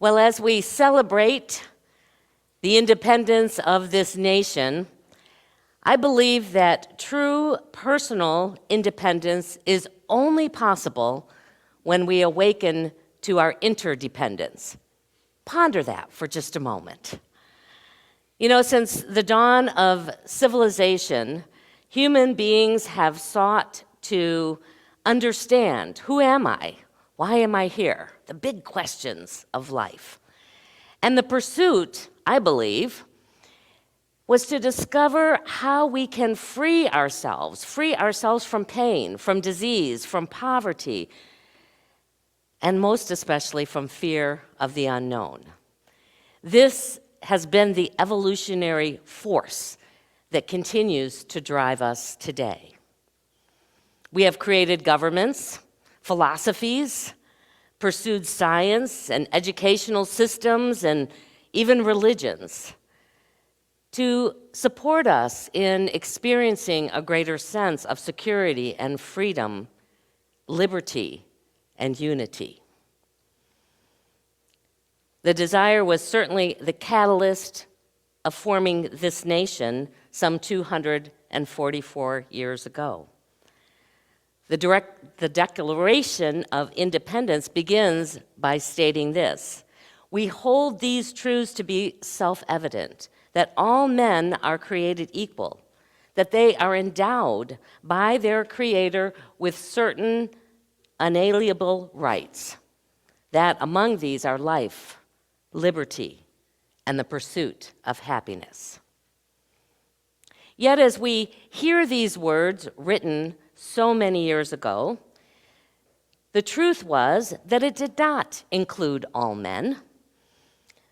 Well, as we celebrate the independence of this nation, I believe that true personal independence is only possible when we awaken to our interdependence. Ponder that for just a moment. You know, since the dawn of civilization, human beings have sought to understand, who am I? Why am I here? The big questions of life. And the pursuit, I believe, was to discover how we can free ourselves from pain, from disease, from poverty, and most especially from fear of the unknown. This has been the evolutionary force that continues to drive us today. We have created governments, philosophies, pursued science and educational systems, and even religions to support us in experiencing a greater sense of security and freedom, liberty and unity. The desire was certainly the catalyst of forming this nation some 244 years ago. The Declaration of Independence begins by stating this: "We hold these truths to be self-evident, that all men are created equal, that they are endowed by their Creator with certain unalienable rights, that among these are life, liberty, and the pursuit of happiness." Yet as we hear these words written so many years ago, the truth was that it did not include all men.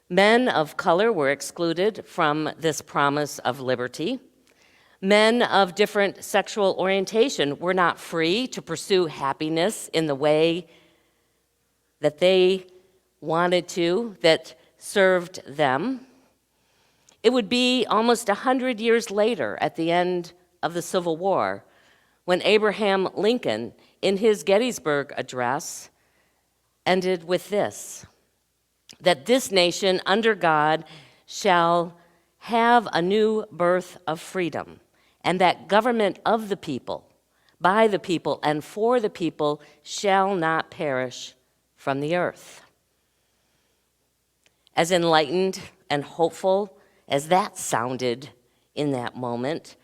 Men of color were excluded from this promise of liberty. Men of different sexual orientation were not free to pursue happiness in the way that they wanted to, that served them. It would be almost 100 years later, at the end of the Civil War, when Abraham Lincoln, in his Gettysburg Address, ended with this: that this nation under God shall have a new birth of freedom, and that government of the people, by the people, and for the people shall not perish from the earth. As enlightened and hopeful as that sounded in that moment,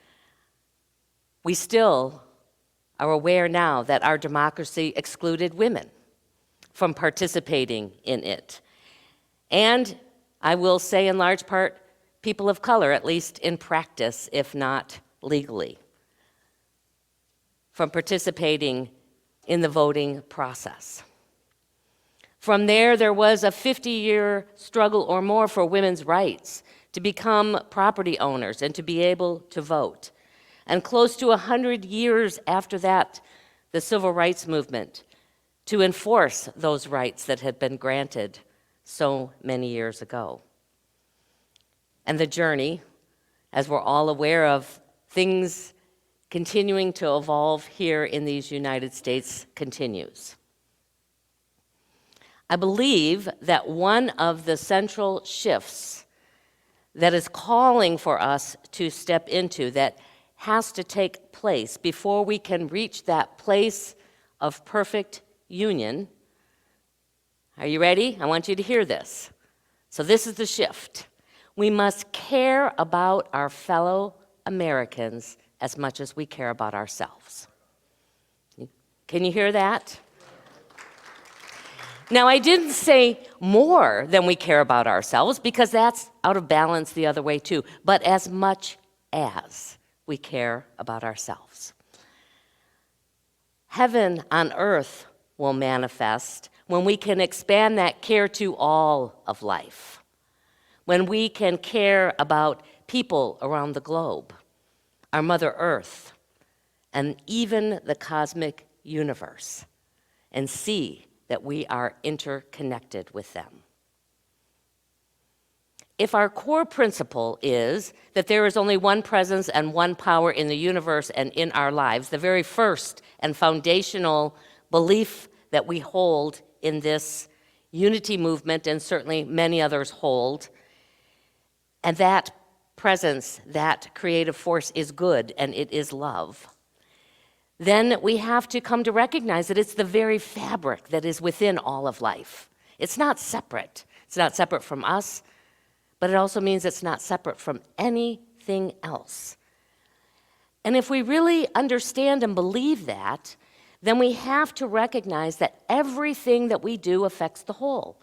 we still are aware now that our democracy excluded women from participating in it. And I will say in large part, people of color, at least in practice, if not legally, from participating in the voting process. From there was a 50-year struggle or more for women's rights to become property owners and to be able to vote. And close to 100 years after that, the civil rights movement to enforce those rights that had been granted so many years ago. And the journey, as we're all aware of, things continuing to evolve here in these United States continues. I believe that one of the central shifts that is calling for us to step into, that has to take place before we can reach that place of perfect union. Are you ready? I want you to hear this. So this is the shift. We must care about our fellow Americans as much as we care about ourselves. Can you hear that? Now, I didn't say more than we care about ourselves, because that's out of balance the other way too, but as much as we care about ourselves. Heaven on earth will manifest when we can expand that care to all of life, when we can care about people around the globe, our Mother Earth, and even the cosmic universe, and see that we are interconnected with them. If our core principle is that there is only one presence and one power in the universe and in our lives, the very first and foundational belief that we hold in this unity movement, and certainly many others hold. And that presence, that creative force is good, and it is love. Then we have to come to recognize that it's the very fabric that is within all of life. It's not separate. It's not separate from us, but it also means it's not separate from anything else. And if we really understand and believe that, then we have to recognize that everything that we do affects the whole.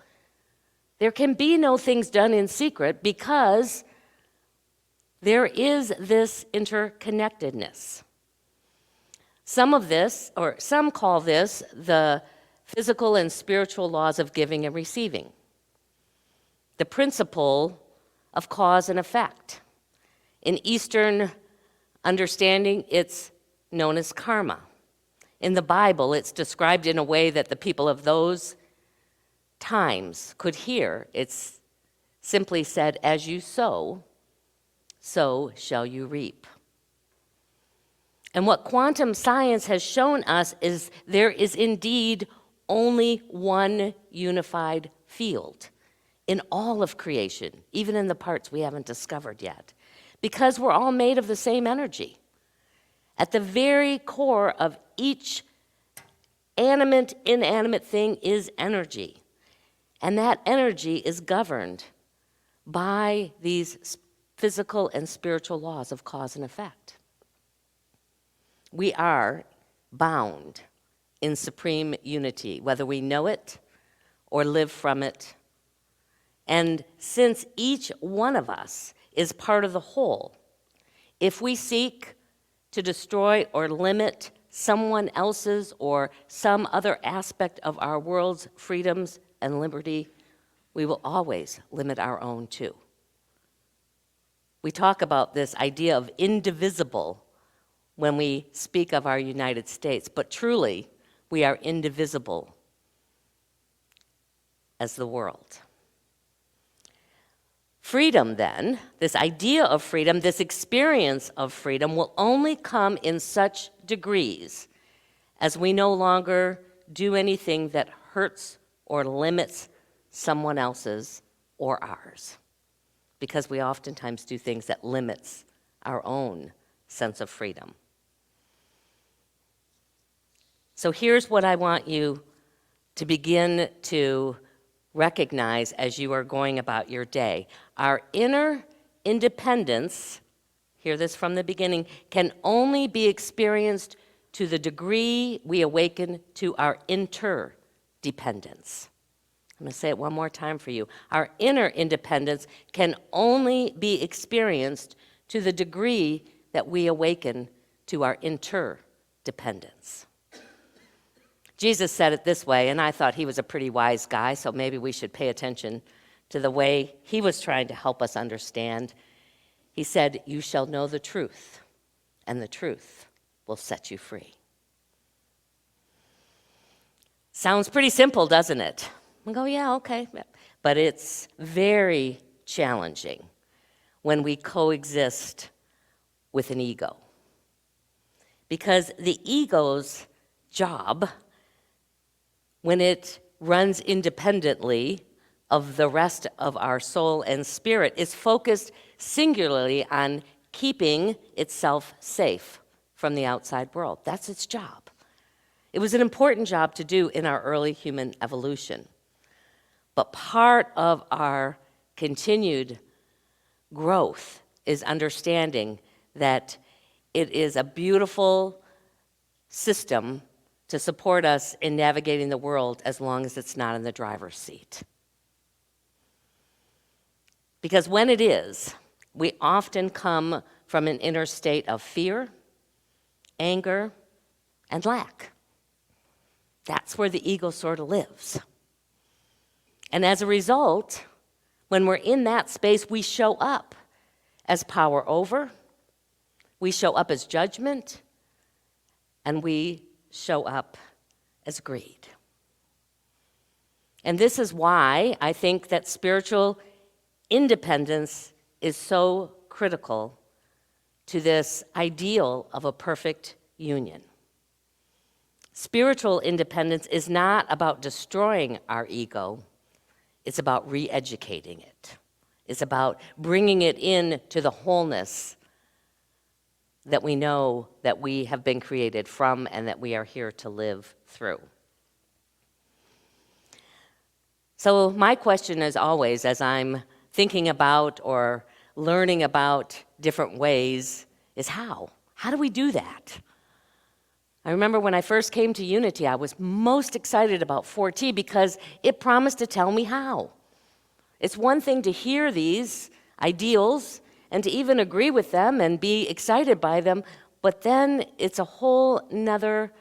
There can be no things done in secret because there is this interconnectedness. Some call this the physical and spiritual laws of giving and receiving, the principle of cause and effect. In Eastern understanding, it's known as karma. In the Bible, it's described in a way that the people of those times could hear. It's simply said, as you sow, so shall you reap. And what quantum science has shown us is there is indeed only one unified field in all of creation, even in the parts we haven't discovered yet, because we're all made of the same energy. At the very core of each animate, inanimate thing is energy. And that energy is governed by these physical and spiritual laws of cause and effect. We are bound in supreme unity, whether we know it or live from it. And since each one of us is part of the whole, if we seek to destroy or limit someone else's or some other aspect of our world's freedoms and liberty, we will always limit our own too. We talk about this idea of indivisible when we speak of our United States, but truly, we are indivisible as the world. Freedom, then, this idea of freedom, this experience of freedom, will only come in such degrees as we no longer do anything that hurts or limits someone else's or ours, because we oftentimes do things that limits our own sense of freedom. So here's what I want you to begin to recognize as you are going about your day. Our inner independence, hear this from the beginning, can only be experienced to the degree we awaken to our interdependence. I'm going to say it one more time for you. Our inner independence can only be experienced to the degree that we awaken to our interdependence. Jesus said it this way, and I thought he was a pretty wise guy, so maybe we should pay attention to the way he was trying to help us understand. He said, "You shall know the truth, and the truth will set you free." Sounds pretty simple, doesn't it? We go, yeah, okay. But it's very challenging when we coexist with an ego. Because the ego's job, when it runs independently of the rest of our soul and spirit, is focused singularly on keeping itself safe from the outside world. That's its job. It was an important job to do in our early human evolution. But part of our continued growth is understanding that it is a beautiful system to support us in navigating the world as long as it's not in the driver's seat. Because when it is, we often come from an inner state of fear, anger, and lack. That's where the ego sort of lives. And as a result, when we're in that space, we show up as power over, we show up as judgment, and we show up as greed. And this is why I think that spiritual independence is so critical to this ideal of a perfect union. Spiritual independence is not about destroying our ego, It's about re-educating it. It's about bringing it in to the wholeness that we know that we have been created from and that we are here to live through. So my question, as always, as I'm thinking about or learning about different ways, is how? How do we do that? I remember when I first came to Unity, I was most excited about 4T because it promised to tell me how. It's one thing to hear these ideals and to even agree with them and be excited by them, but then it's a whole nother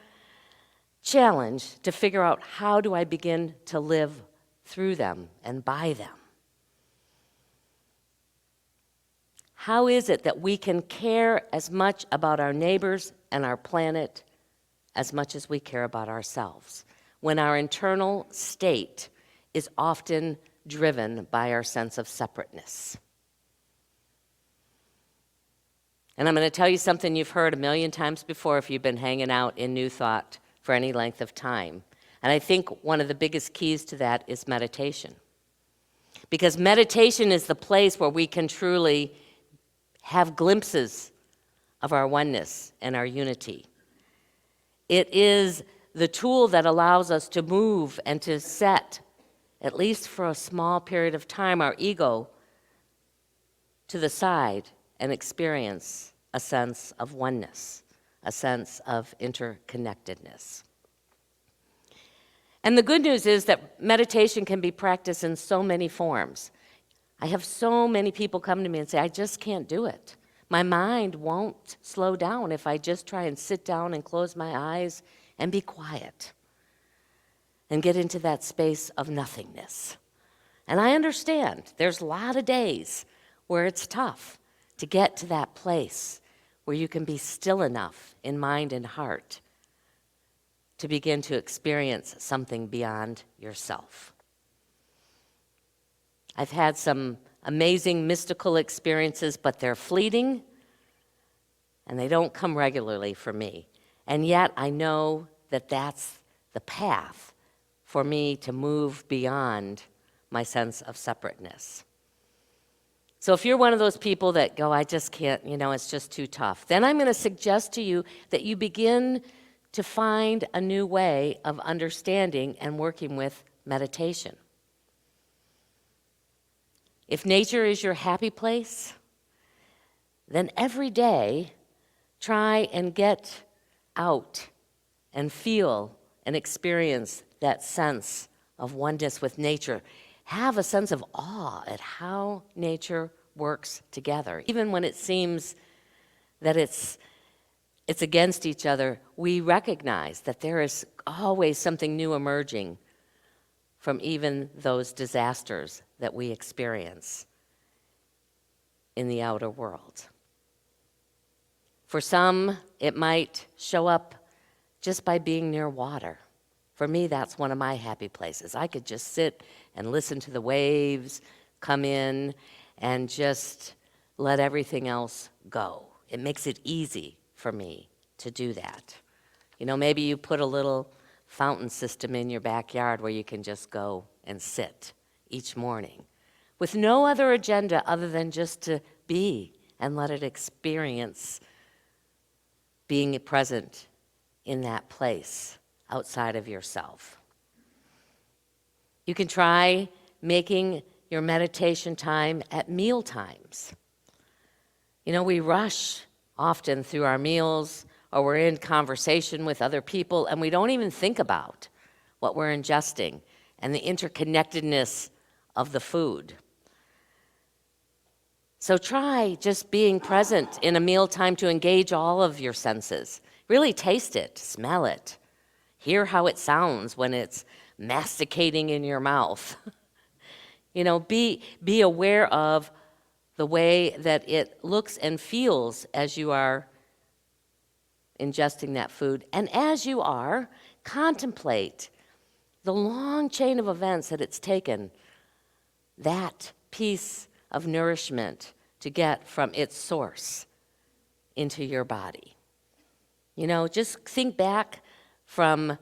challenge to figure out how do I begin to live through them and by them. How is it that we can care as much about our neighbors and our planet as much as we care about ourselves, when our internal state is often driven by our sense of separateness? And I'm going to tell you something you've heard a million times before if you've been hanging out in New Thought for any length of time. And I think one of the biggest keys to that is meditation. Because meditation is the place where we can truly have glimpses of our oneness and our unity. It is the tool that allows us to move and to set, at least for a small period of time, our ego to the side and experience a sense of oneness, a sense of interconnectedness. And the good news is that meditation can be practiced in so many forms. I have so many people come to me and say, I just can't do it. My mind won't slow down if I just try and sit down and close my eyes and be quiet and get into that space of nothingness. And I understand there's a lot of days where it's tough to get to that place where you can be still enough in mind and heart to begin to experience something beyond yourself. I've had some amazing mystical experiences, but they're fleeting, and they don't come regularly for me. And yet I know that that's the path for me to move beyond my sense of separateness. So if you're one of those people that go, I just can't, it's just too tough, then I'm going to suggest to you that you begin to find a new way of understanding and working with meditation. If nature is your happy place, then every day try and get out and feel and experience that sense of oneness with nature. Have a sense of awe at how nature works together. Even when it seems that it's against each other, we recognize that there is always something new emerging from even those disasters that we experience in the outer world. For some, it might show up just by being near water. For me, that's one of my happy places. I could just sit and listen to the waves come in and just let everything else go. It makes it easy for me to do that. Maybe you put a little fountain system in your backyard where you can just go and sit each morning with no other agenda other than just to be and let it experience being present in that place outside of yourself. You can try making your meditation time at meal times. We rush often through our meals, or we're in conversation with other people, and we don't even think about what we're ingesting and the interconnectedness of the food. So try just being present in a mealtime to engage all of your senses. Really taste it, smell it, hear how it sounds when it's masticating in your mouth. Be aware of the way that it looks and feels as you are ingesting that food. And as you are, contemplate the long chain of events that it's taken that piece of nourishment to get from its source into your body. Just think back from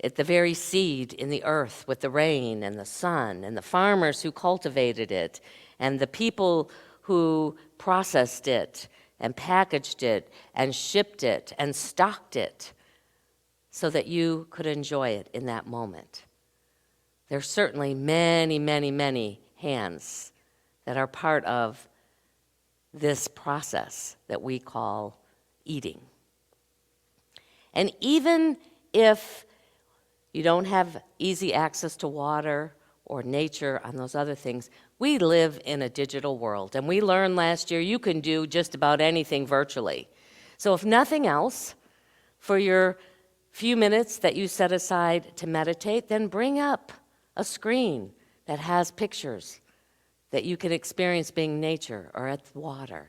at the very seed in the earth with the rain and the sun, and the farmers who cultivated it, and the people who processed it and packaged it and shipped it and stocked it so that you could enjoy it in that moment. There's certainly many, many, many hands that are part of this process that we call eating. And even if you don't have easy access to water or nature on those other things, we live in a digital world. And we learned last year you can do just about anything virtually. So if nothing else, for your few minutes that you set aside to meditate, then bring up a screen that has pictures that you can experience being nature or at the water.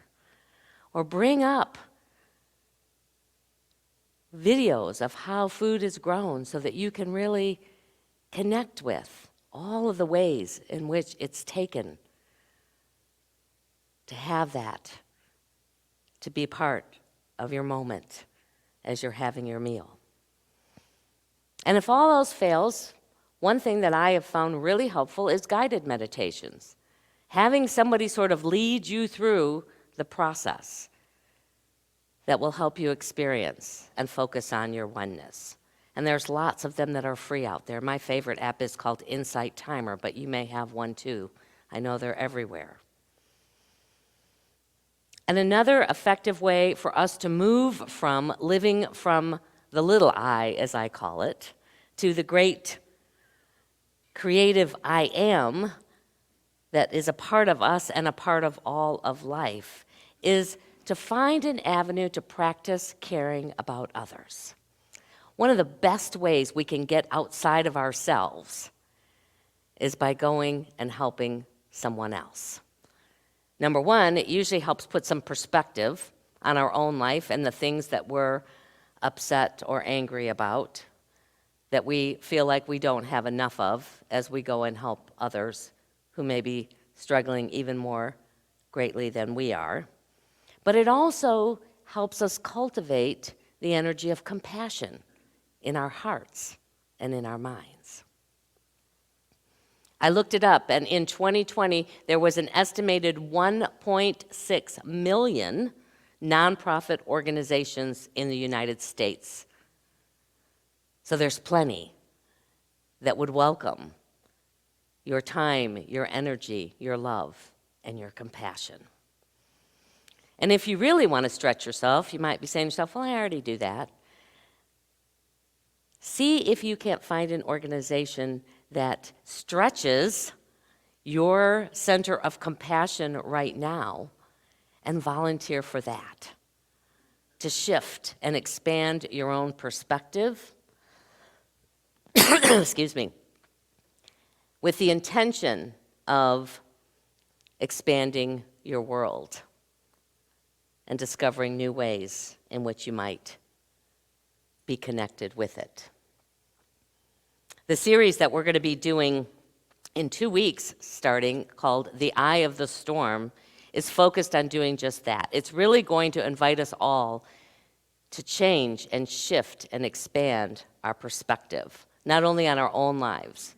Or bring up videos of how food is grown so that you can really connect with all of the ways in which it's taken to have that, to be part of your moment as you're having your meal. And if all else fails, one thing that I have found really helpful is guided meditations. Having somebody sort of lead you through the process that will help you experience and focus on your oneness. And there's lots of them that are free out there. My favorite app is called Insight Timer, but you may have one too. I know they're everywhere. And another effective way for us to move from living from the little I, as I call it, to the great creative I am that is a part of us and a part of all of life is to find an avenue to practice caring about others. One of the best ways we can get outside of ourselves is by going and helping someone else. Number one, it usually helps put some perspective on our own life and the things that we're upset or angry about, that we feel like we don't have enough of as we go and help others who may be struggling even more greatly than we are. But it also helps us cultivate the energy of compassion in our hearts and in our minds. I looked it up, and in 2020, there was an estimated 1.6 million nonprofit organizations in the United States. So there's plenty that would welcome your time, your energy, your love, and your compassion. And if you really want to stretch yourself, you might be saying to yourself, well, I already do that. See if you can't find an organization that stretches your center of compassion right now and volunteer for that, to shift and expand your own perspective, excuse me, with the intention of expanding your world and discovering new ways in which you might be connected with it. The series that we're going to be doing in 2 weeks starting, called The Eye of the Storm, is focused on doing just that. It's really going to invite us all to change and shift and expand our perspective, not only on our own lives,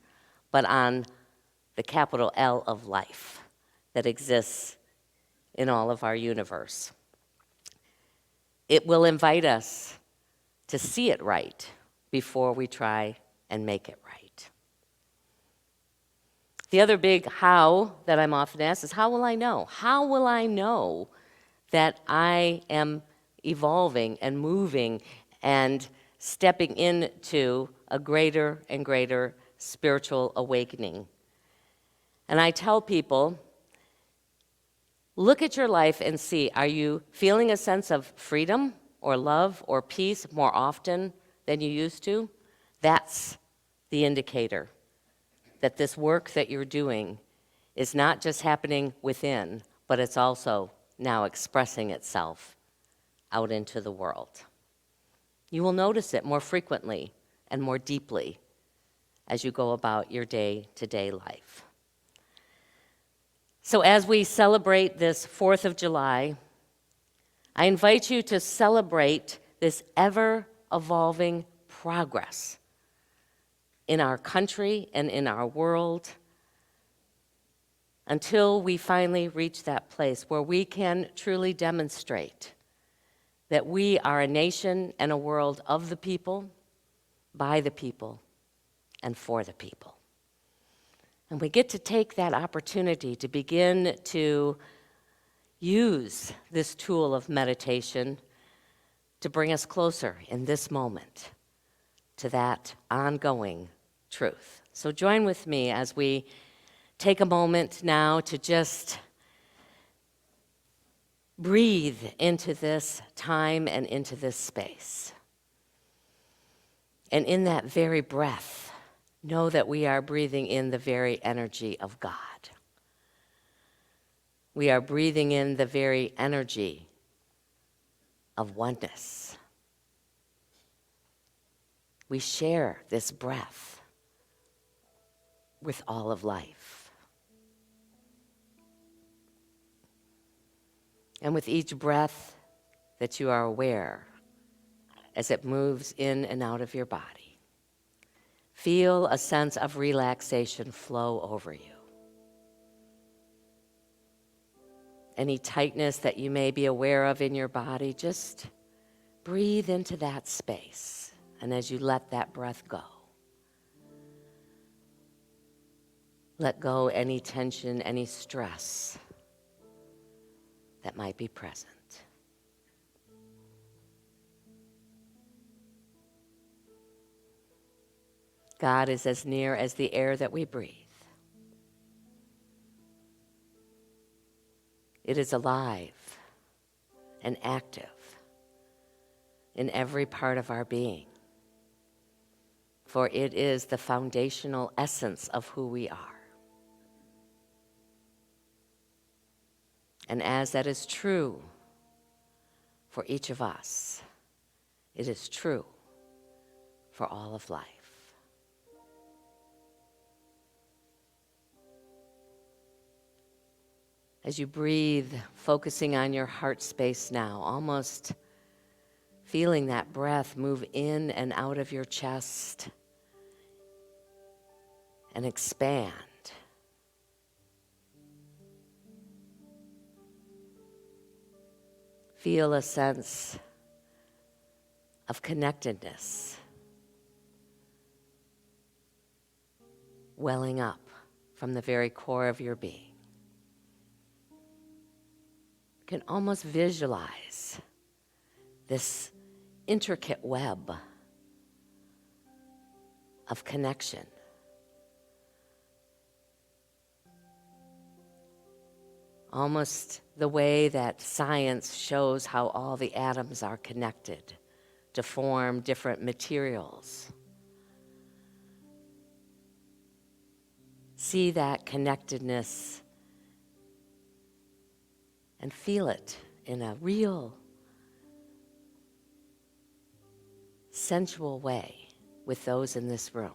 but on the capital L of life that exists in all of our universe. It will invite us to see it right before we try and make it right. The other big how that I'm often asked is, how will I know? How will I know that I am evolving and moving and stepping into a greater and greater spiritual awakening? And I tell people, look at your life and see, are you feeling a sense of freedom or love or peace more often than you used to? That's the indicator that this work that you're doing is not just happening within, but it's also now expressing itself out into the world. You will notice it more frequently and more deeply as you go about your day-to-day life. So as we celebrate this 4th of July, I invite you to celebrate this ever-evolving progress in our country and in our world, until we finally reach that place where we can truly demonstrate that we are a nation and a world of the people, by the people, and for the people. And we get to take that opportunity to begin to use this tool of meditation to bring us closer in this moment to that ongoing truth. So join with me as we take a moment now to just breathe into this time and into this space. And in that very breath, know that we are breathing in the very energy of God. We are breathing in the very energy of oneness. We share this breath with all of life. And with each breath that you are aware as it moves in and out of your body, feel a sense of relaxation flow over you. Any tightness that you may be aware of in your body, just breathe into that space. And as you let that breath go, let go any tension, any stress that might be present. God is as near as the air that we breathe. It is alive and active in every part of our being, for it is the foundational essence of who we are. And as that is true for each of us, it is true for all of life. As you breathe, focusing on your heart space now, almost feeling that breath move in and out of your chest and expand. Feel a sense of connectedness welling up from the very core of your being. You can almost visualize this intricate web of connection. Almost the way that science shows how all the atoms are connected to form different materials. See that connectedness and feel it in a real, sensual way with those in this room.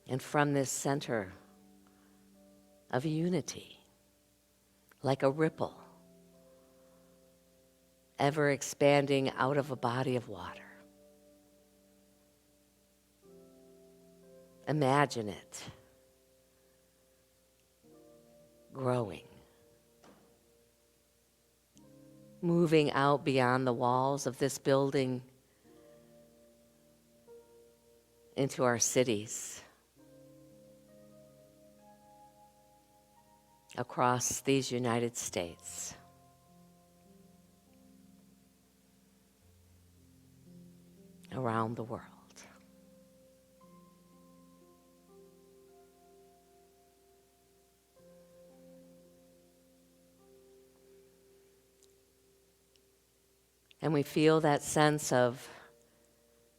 And from this center of unity, like a ripple, ever expanding out of a body of water, imagine it growing, moving out beyond the walls of this building into our cities, across these United States, around the world. And we feel that sense of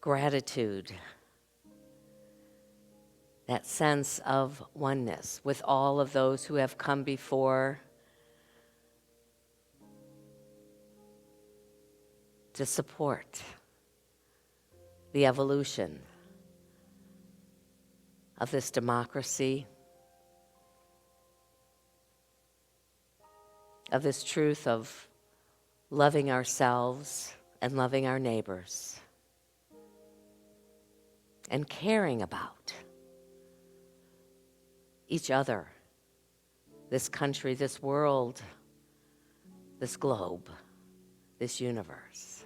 gratitude, that sense of oneness with all of those who have come before to support the evolution of this democracy, of this truth of loving ourselves and loving our neighbors and caring about each other, this country, this world, this globe, this universe,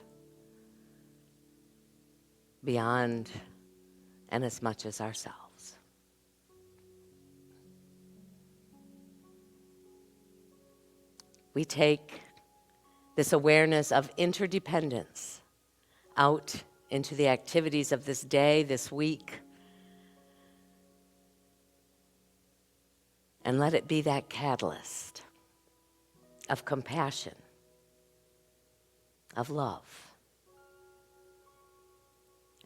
beyond and as much as ourselves. We take this awareness of interdependence out into the activities of this day, this week, and let it be that catalyst of compassion, of love,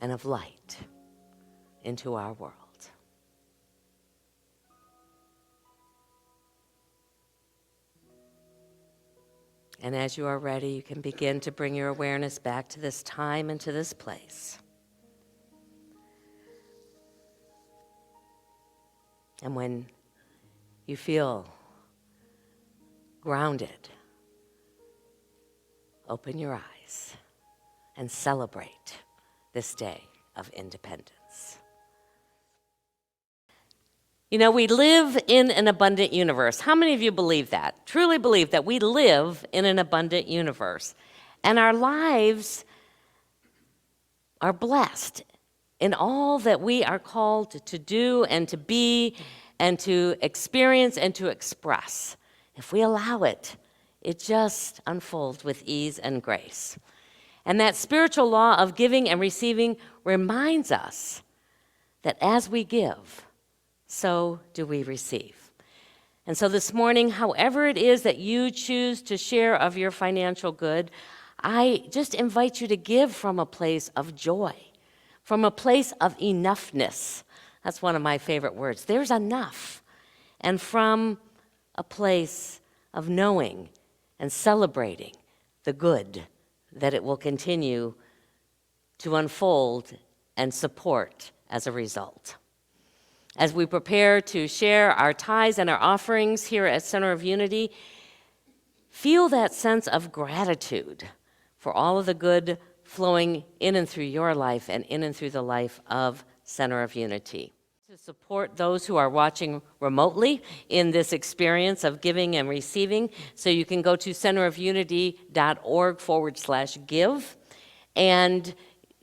and of light into our world. And as you are ready, you can begin to bring your awareness back to this time and to this place. And when you feel grounded, open your eyes and celebrate this day of independence. You know, we live in an abundant universe. How many of you believe that? Truly believe that we live in an abundant universe. And our lives are blessed in all that we are called to do and to be and to experience and to express. If we allow it, it just unfolds with ease and grace. And that spiritual law of giving and receiving reminds us that as we give, so do we receive. And so this morning, however it is that you choose to share of your financial good, I just invite you to give from a place of joy, from a place of enoughness. That's one of my favorite words. There's enough. And from a place of knowing and celebrating the good that it will continue to unfold and support as a result. As we prepare to share our tithes and our offerings here at Center of Unity, feel that sense of gratitude for all of the good flowing in and through your life and in and through the life of Center of Unity. To support those who are watching remotely in this experience of giving and receiving, so you can go to centerofunity.org/give and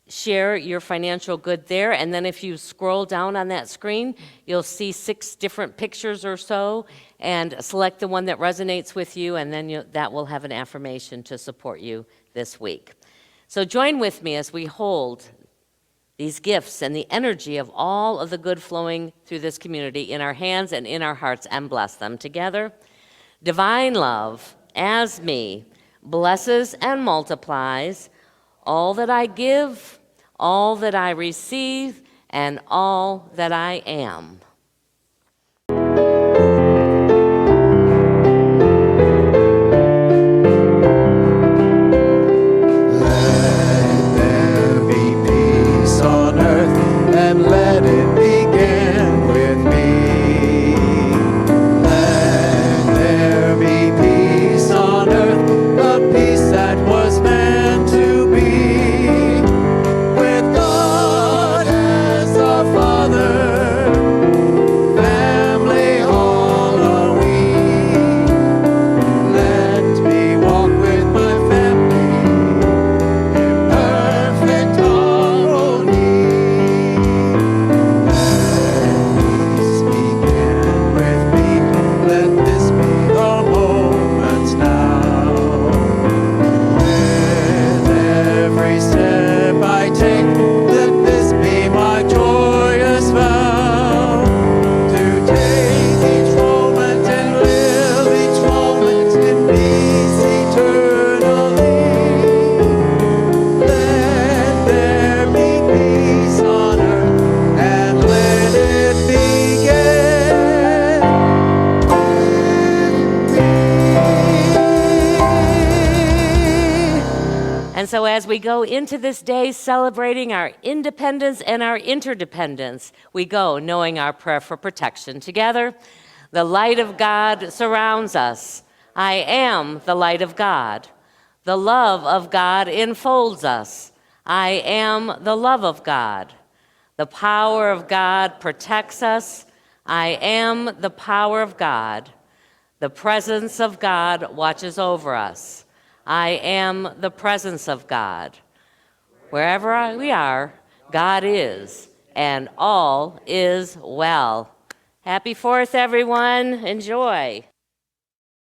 share your financial good there. And then if you scroll down on that screen, you'll see 6 different pictures or so, and select the one that resonates with you, and then that will have an affirmation to support you this week. So join with me as we hold these gifts and the energy of all of the good flowing through this community in our hands and in our hearts, and bless them together. Divine love, as me, blesses and multiplies all that I give, all that I receive, and all that I am. Let there be peace on earth, and let it begin with me. Let there be peace on earth, a peace that was meant to be. With God as our Father, family all are we. Let me walk with my family in perfect harmony. Let peace begin with me. Let this be the moment now. With every step I take, let this be my joyous vow. To take each moment and live each moment in peace eternally. Let there be peace on earth, and let it begin with me. And so as we go into this day celebrating our independence and our interdependence, we go knowing our prayer for protection together. The light of God surrounds us. I am the light of God. The love of God enfolds us. I am the love of God. The power of God protects us. I am the power of God. The presence of God watches over us. I am the presence of God. Wherever we are, God is, and all is well. Happy 4th, everyone. Enjoy.